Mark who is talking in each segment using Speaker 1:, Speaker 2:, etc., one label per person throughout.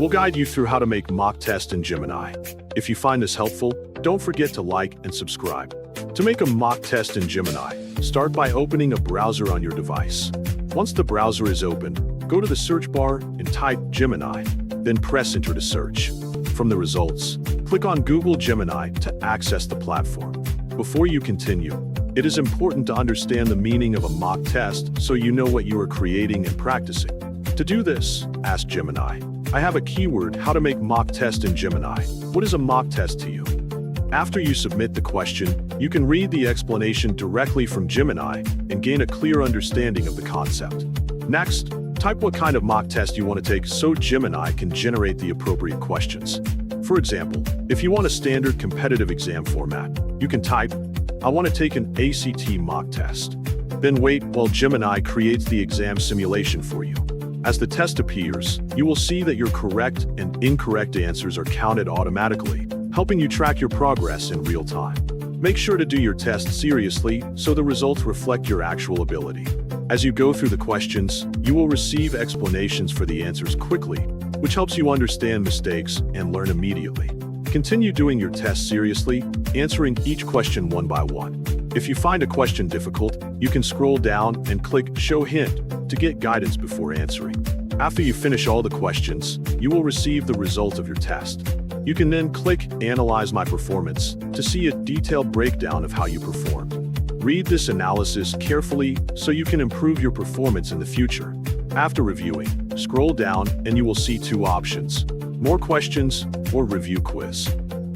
Speaker 1: We'll guide you through how to make mock test in Gemini. If you find this helpful, don't forget to like and subscribe. To make a mock test in Gemini, start by opening a browser on your device. Once the browser is open, go to the search bar and type Gemini, then press enter to search. From the results, click on Google Gemini to access the platform. Before you continue, it is important to understand the meaning of a mock test so you know what you are creating and practicing. To do this, ask Gemini, I have a keyword, how to make mock test in Gemini. What is a mock test to you? After you submit the question, you can read the explanation directly from Gemini and gain a clear understanding of the concept. Next, type what kind of mock test you want to take so Gemini can generate the appropriate questions. For example, if you want a standard competitive exam format, you can type, I want to take an ACT mock test. Then wait while Gemini creates the exam simulation for you. As the test appears, you will see that your correct and incorrect answers are counted automatically, helping you track your progress in real time. Make sure to do your test seriously so the results reflect your actual ability. As you go through the questions, you will receive explanations for the answers quickly, which helps you understand mistakes and learn immediately. Continue doing your test seriously, answering each question one by one. If you find a question difficult, you can scroll down and click Show Hint to get guidance before answering. After you finish all the questions, you will receive the result of your test. You can then click Analyze My Performance to see a detailed breakdown of how you performed. Read this analysis carefully so you can improve your performance in the future. After reviewing, scroll down and you will see two options: More Questions or Review Quiz.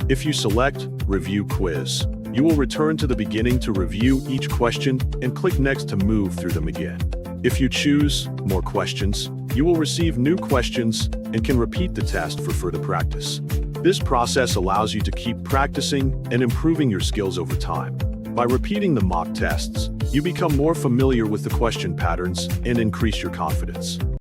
Speaker 1: If you select Review Quiz, you will return to the beginning to review each question and click Next to move through them again. If you choose More Questions, you will receive new questions and can repeat the test for further practice. This process allows you to keep practicing and improving your skills over time. By repeating the mock tests, you become more familiar with the question patterns and increase your confidence.